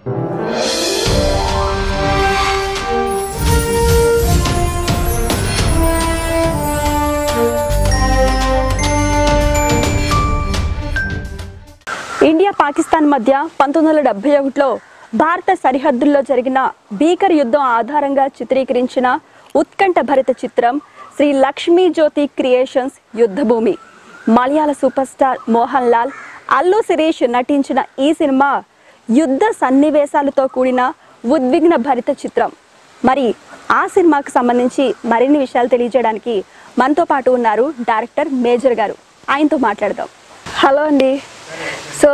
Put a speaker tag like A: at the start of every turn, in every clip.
A: India Pakistan మధ్య 1971లో భారత సరిహద్దుల్లో జరిగిన భీకర యుద్ధం ఆధారంగా చిత్రీకరించిన ఉత్కంఠ భరిత చిత్రం శ్రీ లక్ష్మీ జ్యోతి క్రియేషన్స్ యుద్ధ భూమి. మలయాళ సూపర్ స్టార్ మోహన్ లాల్, అల్లు శిరీష్ నటించిన ఈ సినిమా యుద్ధ సన్నివేశాలతో కూడిన ఉద్విగ్న భరిత చిత్రం. మరి ఆ సినిమాకు సంబంధించి మరిన్ని విషయాలు తెలియజేయడానికి మనతో పాటు ఉన్నారు డైరెక్టర్ మేజర్ గారు. ఆయనతో మాట్లాడదాం. హలో అండి. సో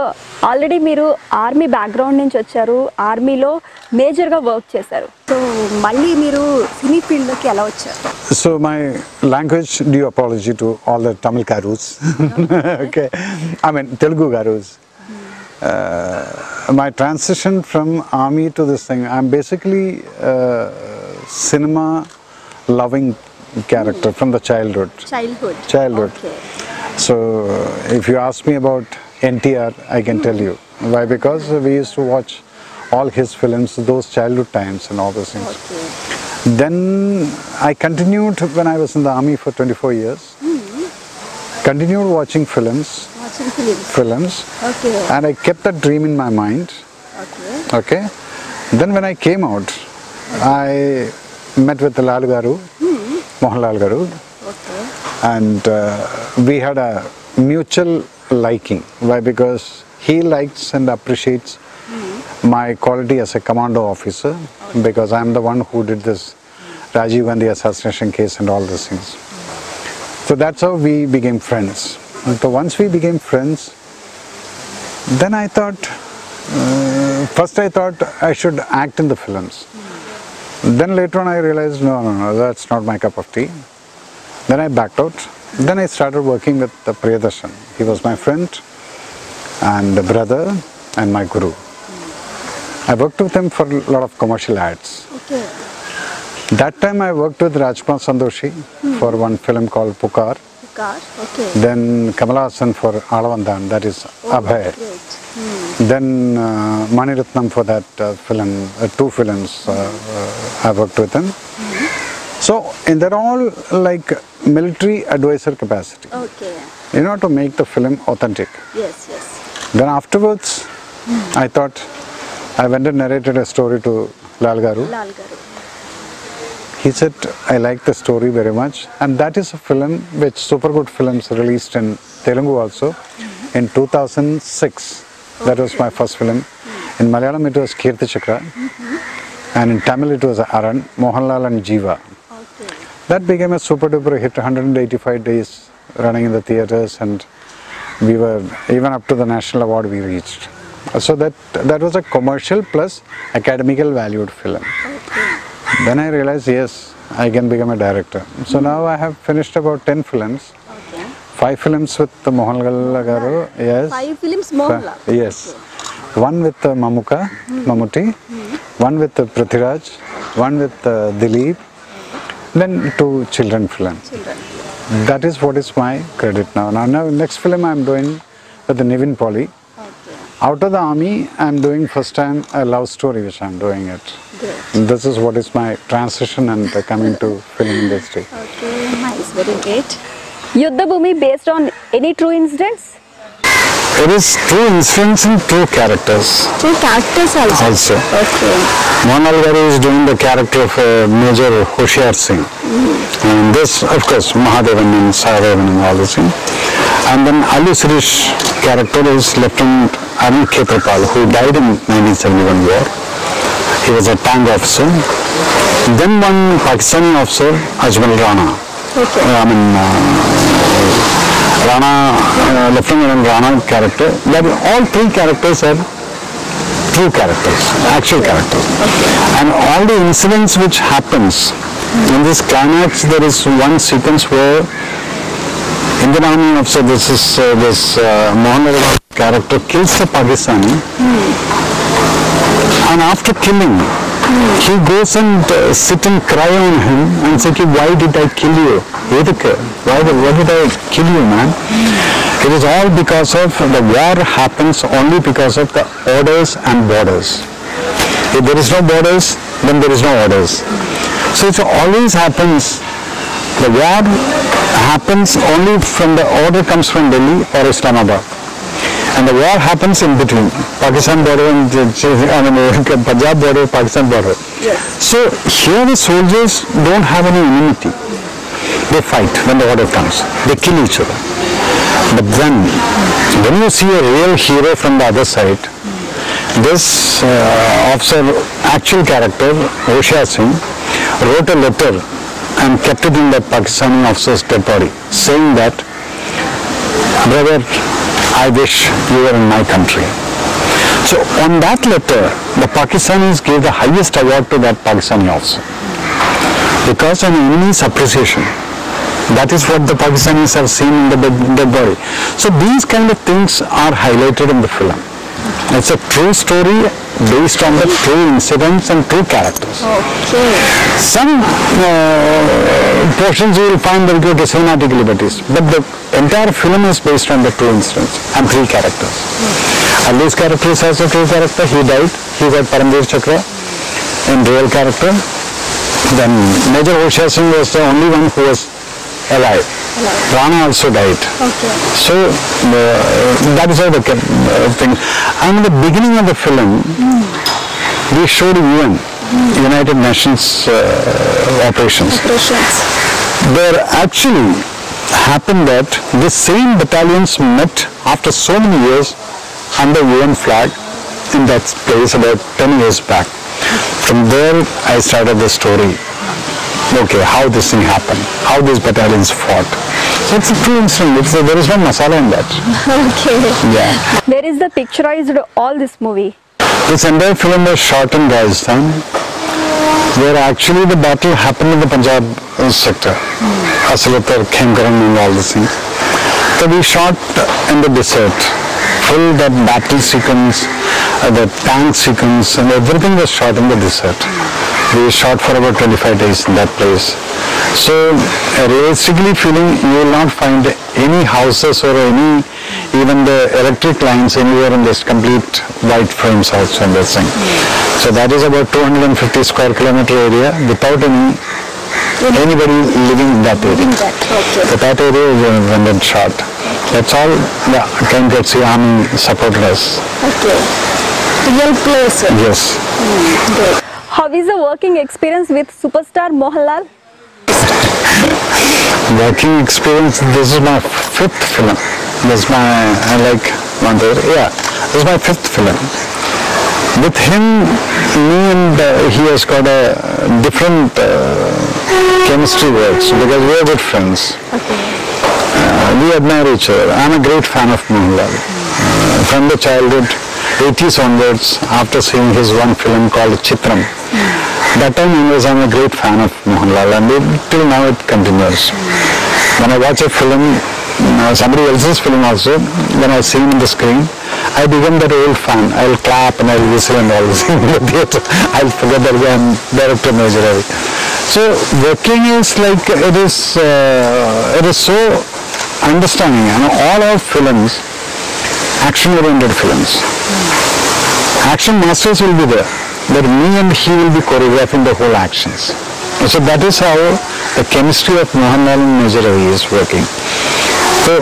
A: ఆల్రెడీ మీరు ఆర్మీ బ్యాక్గ్రౌండ్ నుంచి వచ్చారు, ఆర్మీలో మేజర్గా వర్క్ చేశారు. సో మళ్ళీ మీరు సినీ ఫీల్డ్లోకి ఎలా వచ్చారు?
B: So my language due apology to all the Tamil garus. Okay, I mean Telugu garus. My transition from army to this thing, I'm basically cinema loving character from the childhood. Okay. So if you ask me about NTR, I can tell you why, because we used to watch all his films, those childhood times and all those things.
A: Okay.
B: Then I continued when I was in the army for 24 years. Continued watching films.
A: Okay.
B: And I kept that dream in my mind. Okay. Then when I came out, I met with the Lalu garu, Mohanlal garu.
A: Okay.
B: And we had a mutual liking. Why? Because he likes and appreciates my quality as a commando officer, because I am the one who did this Rajiv Gandhi assassination case and all these things. So that's how we became friends. And so once we became friends, then I thought, first I thought I should act in the films. Then later on I realized, no, that's not my cup of tea. Then I backed out. Then I started working with Priyadarshan. He was my friend and brother and my guru. I worked with him for a lot of commercial ads.
A: Okay.
B: That time I worked with Rajkumar Sandoshi for one film called Pukar.
A: Okay.
B: Then Kamal Haasan for Alavandan, that is Abhay.
A: Great.
B: Then Mani Ratnam for that film, 2 films I worked with him. So in that all like military advisor capacity.
A: Okay.
B: You know, to make the film authentic.
A: Yes.
B: Then afterwards, I thought, I went and narrated a story to Lal garu. He said, I like the story very much, and that is a film which Super Good Films released in Telugu also in 2006. That was my first film. In Malayalam it was Kirti Chakra, and in Tamil it was Aran, Mohanlal and Jeeva.
A: Okay.
B: That became a super duper hit, 185 days running in the theatres, and we were even up to the national award we reached. So that was a commercial plus academical valued film.
A: Okay.
B: Then I realized, yes, I can become a director. So now I have finished about 10 films.
A: Okay.
B: 5 films with Mohanlal garu. Yes.
A: 5 films Mohanlal.
B: Yes. Okay. One with Mammootty. One with Prithviraj. One with Dileep. Then 2 children films. That is what is my credit now. Now next film I am doing with Nivin Polly.
A: Okay.
B: Out of the army, I am doing first time a love story, which I am doing it.
A: Great.
B: This is what is my transition and coming to film industry.
A: Okay, nice, very great. Yuddha Bhoomi based on any true incidents?
B: It is true incidents and true characters.
A: True characters also. Okay.
B: Mohanlal garu is doing the character of Major Hoshiar Singh. And this, of course, Mahadevan and Sahadevan and all this thing. And then Allu Sirish character is Lieutenant Arun Khetrapal, who died in 1971 war. He was a tank officer. Then one Pakistani officer, Ajmal Rana.
A: Okay.
B: Rana, Lieutenant Rana character. That all 3 characters are true characters, actual characters.
A: Okay.
B: And all the incidents which happens in this climax, there is one sequence where Indian Army officer, this Mohanlal character kills the Pakistani, and after killing, he goes and sit and cry on him and say, why did I kill you? Why did I kill you, man? It is all because of the war happens only because of the orders and borders. If there is no borders, then there is no orders. So it always happens, the war happens only from the order comes from Delhi or Islamabad. And the war happens in between, Pakistan border and Punjab border, Pakistan border.
A: Yes.
B: So here the soldiers don't have any immunity. They fight when the order comes. They kill each other. But then, when you see a real hero from the other side, this officer, actual character, Hoshiyar Singh, wrote a letter and kept it in that Pakistani officer's dead body, saying that, brother, I wish you were in my country. So on that letter, the Pakistanis gave the highest award to that Pakistani officer, because an enemy's appreciation. That is what the Pakistanis have seen in the dead body. So these kind of things are highlighted in the film. It's a true story based on the true incidents and true characters.
A: Okay.
B: Some portions you will find that go to cinematic liberties, but the entire film is based on the true incidents and true characters. Allu's character is also a true character. He died. He got Paramveer Chakra in real character. Then Major Hoshiyar Singh was the only one who was alive. Rana also died.
A: Okay.
B: So that is how the thing. And in the beginning of the film, we showed UN, United Nations operations. There actually happened that the same battalions met after so many years under UN flag in that place about 10 years back. From there I started the story. Okay, how this thing happened, how these battalions fought. So it's a true incident. There is no masala in that.
A: Okay.
B: Yeah.
A: Where is the picturized all this movie?
B: This entire film was shot in Rajasthan, where actually the battle happened in the Punjab sector. Asalatar, Khemkaran and all these things. So we shot in the desert. Full that battle sequence, the tank sequence, and everything was shot in the desert. We shot for about 25 days in that place. So realistically feeling, you will not find any houses or any, even the electric lines anywhere in this complete white frames also in this thing. So that is about 250 square kilometer area without anybody living in that area.
A: Okay.
B: So that area is when it shot. That's all the Kengetsi army supported us.
A: Okay. Real place.
B: Yes.
A: Good. How is the working experience with superstar Mohanlal?
B: Working experience, this is my 5th film. This is my, this is my 5th film. With him, me and he has got a different chemistry works because we are good friends.
A: Okay.
B: We admire each other. I am a great fan of Mohanlal. From the childhood, 80s onwards, after seeing his one film called Chitram, that time onwards I am a great fan of Mohanlal, and till now it continues. When I watch a film, somebody else's film also, when I see him in the screen, I become that old fan. I will clap and I will whistle and all this in the theatre. I will forget that I am director Major Ravi. So working is like, it is so understanding. All our films, action-oriented films. Action masters will be there, but me and he will be choreographing the whole actions. So that is how the chemistry of Mohanlal and Major Ravi is working. So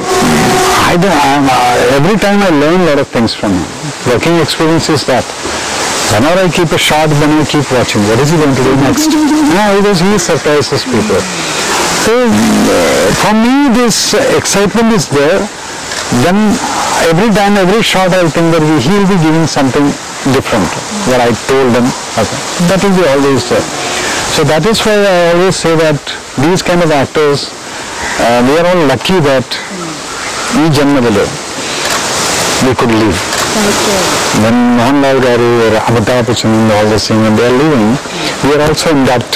B: every time I learn a lot of things from him. Working experience is that. Whenever I keep a shot, then I keep watching. What is he going to do next? Because he surprises people. So for me, this excitement is there. Then every time, every shot, I think that he will be giving something different. What I told him, okay. That will be always there. So that is why I always say that these kind of actors, we are all lucky that we could live.
A: Okay.
B: When Mohanlal Garu or Amitabh Bachchan and all this thing, when they are living, we are also in that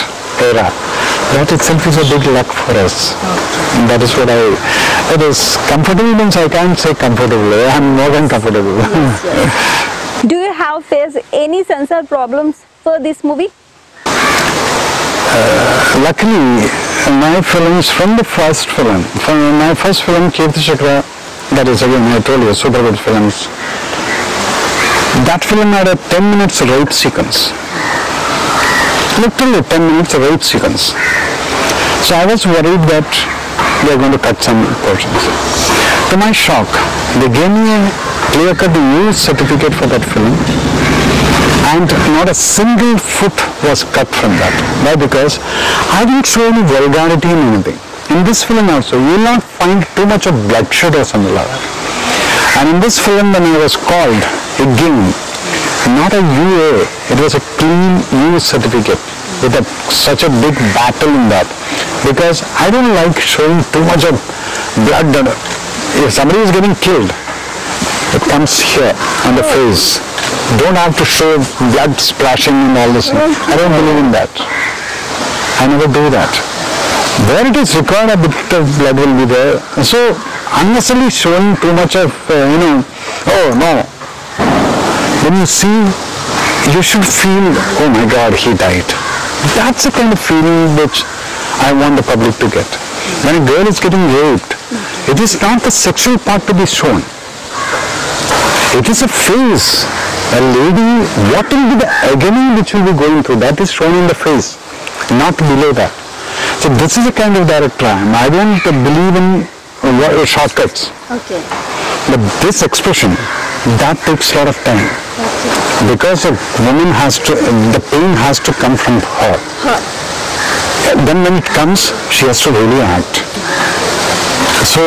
B: era. That itself is a big luck for us. Okay. And that is what it is comfortable means I can't say comfortable. I am more than comfortable.
A: Yes, yes. Do you have faced any censor problems for this movie?
B: Luckily, my films from the first film, Kirti Chakra, that is again I told you, super good films. That film had a 10 minutes rape sequence literally 10 minutes rape sequence. So I was worried that they are going to cut some portions. To my shock, they gave me a clear-cut use certificate for that film, and not a single foot was cut from that. Why? Because I didn't show any vulgarity in anything. In this film also, you will not find too much of bloodshed or something like that. And in this film, when I was called, again, not a UA, it was a clean use certificate with such a big battle in that. Because I don't like showing too much of blood. If somebody is getting killed, it comes here on the face. Don't have to show blood splashing and all this. I don't believe in that. I never do that. Where it is required, a bit of blood will be there. So unnecessarily showing too much of, oh no. When you see, you should feel, oh my God, he died. That's the kind of feeling which I want the public to get. When a girl is getting raped, it is not the sexual part to be shown. It is a face. A lady, what will be the agony which will be going through, that is shown in the face, not below that. So this is the kind of director I am. I don't believe in shortcuts.
A: Okay.
B: But this expression, that takes a lot of time.
A: Okay.
B: Because a woman has to, the pain has to come from her. Then when it comes, she has to really act. So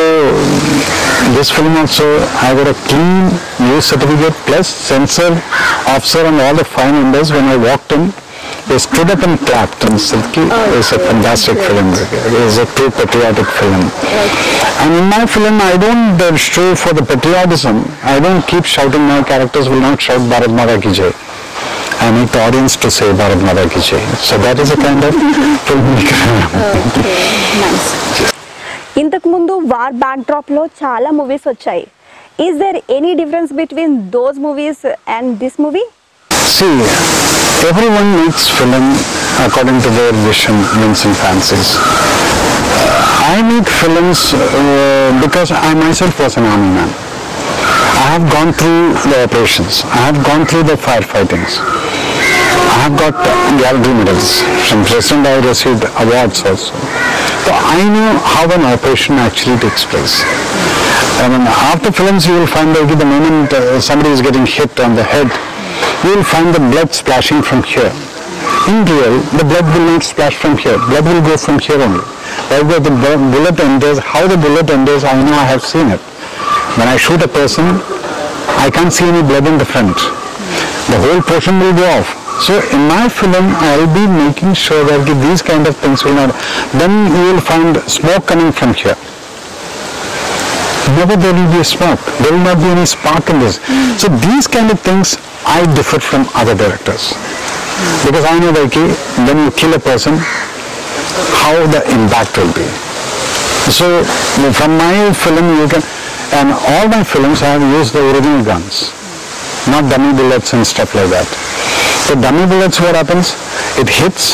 B: this film also, I got a clean use certificate plus censor officer and all the 5 members. When I walked in, they stood up and clapped and said, it's a fantastic film. It is a true patriotic film. And in my film, I don't show for the patriotism. I don't keep shouting. My characters will not shout Bharat Mata Ki Jai. I make the audience to say Bharat Mata Ki Jai. So that is a kind of filmmaker.
A: Okay, nice. ఇంతకు ముందు war backdrop లో చాలా movies వచ్చాయి. Is there any difference between those movies and this movie?
B: See, everyone makes film according to their vision, whims and fancies. I make films because I myself was an army man. I have gone through the operations. I have gone through the firefightings. I have got gallantry medals. From President I received awards also. So I know how an operation actually takes place. I mean, after films you will find that the moment somebody is getting hit on the head, you will find the blood splashing from here. In real, the blood will not splash from here. Blood will go from here only. Where the bullet enters, how the bullet enters, I know, I have seen it. When I shoot a person, I can't see any blood in the front. The whole portion will go off. So in my film, I will be making sure that these kind of things will not. Then you will find smoke coming from here. Never there will be a smoke. There will not be any spark in this. So these kind of things I differ from other directors. Because I know that when you kill a person, how the impact will be. So from my film you can, and all my films I have used the original guns, not dummy bullets and stuff like that. So dummy bullets, what happens? It hits,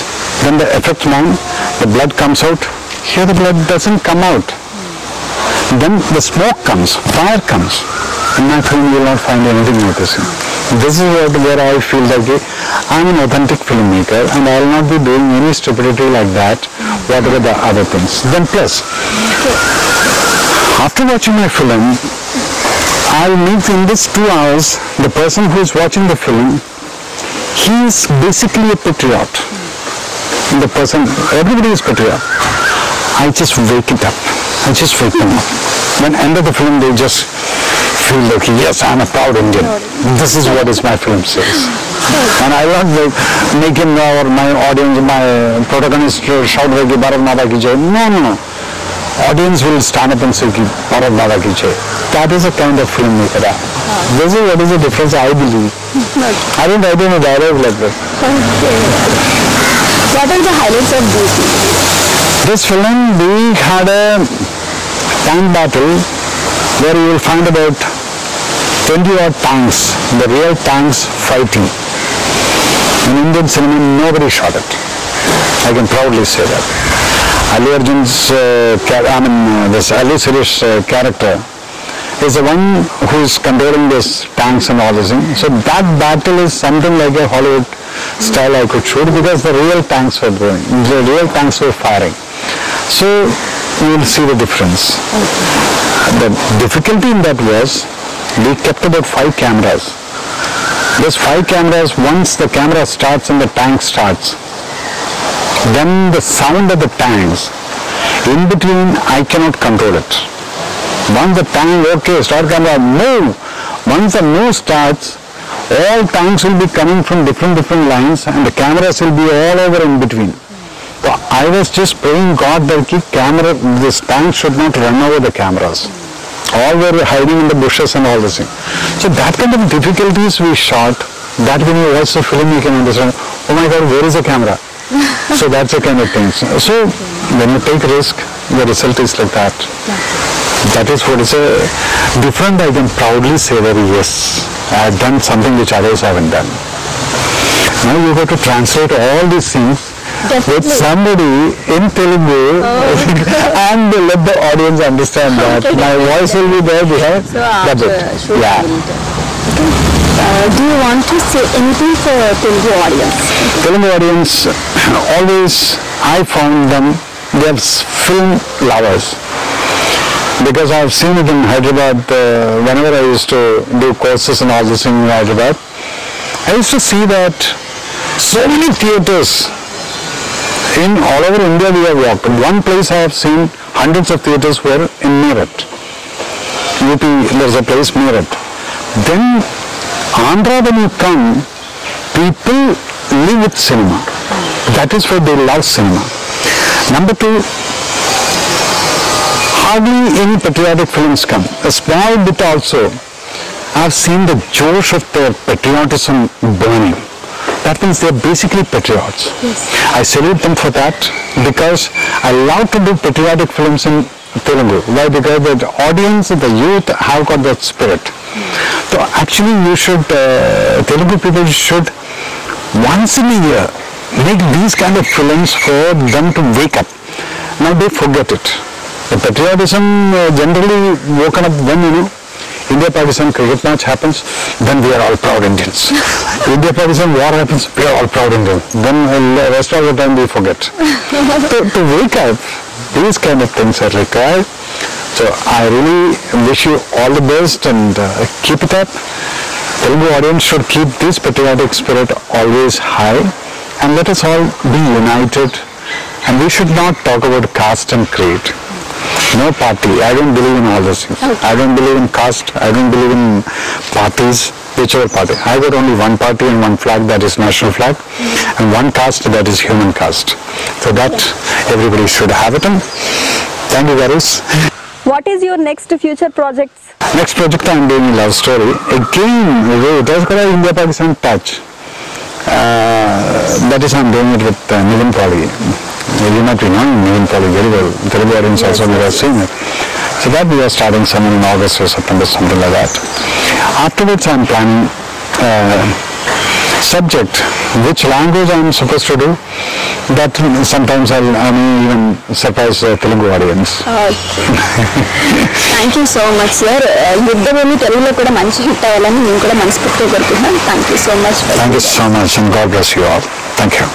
B: then the effect man, the blood comes out. Here the blood doesn't come out. Then the smoke comes, fire comes. In my film you will not find anything like this. This is where I feel like I am an authentic filmmaker and I will not be doing any stupidity like that, whatever the other things. Then plus, after watching my film, I will make in this 2 hours, the person who is watching the film, he is basically a patriot. The person, everybody is patriot. I just wake it up. I just wake them up. When end of the film, they just feel like, yes, I am a proud Indian. This is what is my film says. And I will not make him or my audience, my protagonist shout like Bharat Mata Ki Jai. No. Audience will stand up and say Bharat Mata Ki Jai. That is a kind of filmmaker. This is what is the difference I believe. I don't write any dialogue like that.
A: Okay. What are the highlights of this movie?
B: This film, we had a tank battle where you will find about 20 odd tanks, the real tanks fighting. In Indian cinema, nobody shot it. I can proudly say that. Allu Arjun's, this Allu Sirish character is the one who is controlling this tanks and all this thing. So that battle is something like a Hollywood style I could shoot because the real tanks were going, the real tanks were firing. So you will see the difference. The difficulty in that was we kept about 5 cameras. Those 5 cameras, once the camera starts and the tank starts, then the sound of the tanks, in between I cannot control it. Once the tank, okay, start camera, move. Once the move starts, all tanks will be coming from different lines and the cameras will be all over in between. So I was just praying God that this tank should not run over the cameras. All were hiding in the bushes and all this thing. So that kind of difficulties we shot, that when you watch the film you can understand, oh my God, where is the camera? So that's the kind of things. So when you take risk, the result is like that. That is what is a different. I can proudly say that yes, I have done something which others haven't done. Now you have to translate all these things with somebody in Telugu and let the audience understand that my voice will be there behind.
A: So
B: that's it. Yeah.
A: Do you want to say anything for Telugu audience?
B: Telugu audience, always I found them, they are film lovers. Because I have seen it in Hyderabad, whenever I used to do courses and all this in Hyderabad, I used to see that so many theatres in all over India we have walked. One place I have seen hundreds of theatres were in Meerut. UP, there's a place Meerut. Then Andhra, when you come, people live with cinema. That is why they love cinema. Number 2, hardly any patriotic films come. A small bit also, I've seen the josh of their patriotism burning. That means they're basically patriots.
A: Yes.
B: I salute them for that because I love to do patriotic films in Telugu. Why? Because the audience, the youth have got that spirit. So actually you should, Telugu people should once in a year make these kind of films for them to wake up. Now they forget it. The patriotism generally woken up when, India-Pakistan cricket match happens, then we are all proud Indians. India-Pakistan war happens, we are all proud Indians. Then the rest of the time we forget. To wake up, these kind of things are required. So I really wish you all the best and keep it up. Telugu audience should keep this patriotic spirit always high and let us all be united. And we should not talk about caste and creed. No party. I don't believe in all those things. Okay. I don't believe in caste. I don't believe in parties, whichever party. I got only one party and one flag, that is national flag, and one caste, that is human caste. So that everybody should have it. And thank you, guys.
A: What is your next future projects?
B: Next project I am doing a love story. Again, it has got an India-Pakistan touch. That is I am doing it with Nivin Pauly. You might be knowing Nivin Pauly very well. Telugu audience also may have seen it. So that we are starting somewhere in August or September, something like that. Afterwards I am planning subject, which language I am supposed to do. That sometimes I may even surprise the Telugu audience.
A: Thank you so much, sir. Yuddha Bhoomi Telugulo kuda manchi hit avvalani nenu kuda manasfurtiga korukunnan. Thank you so much.
B: Thank you so much and God bless you all. Thank you.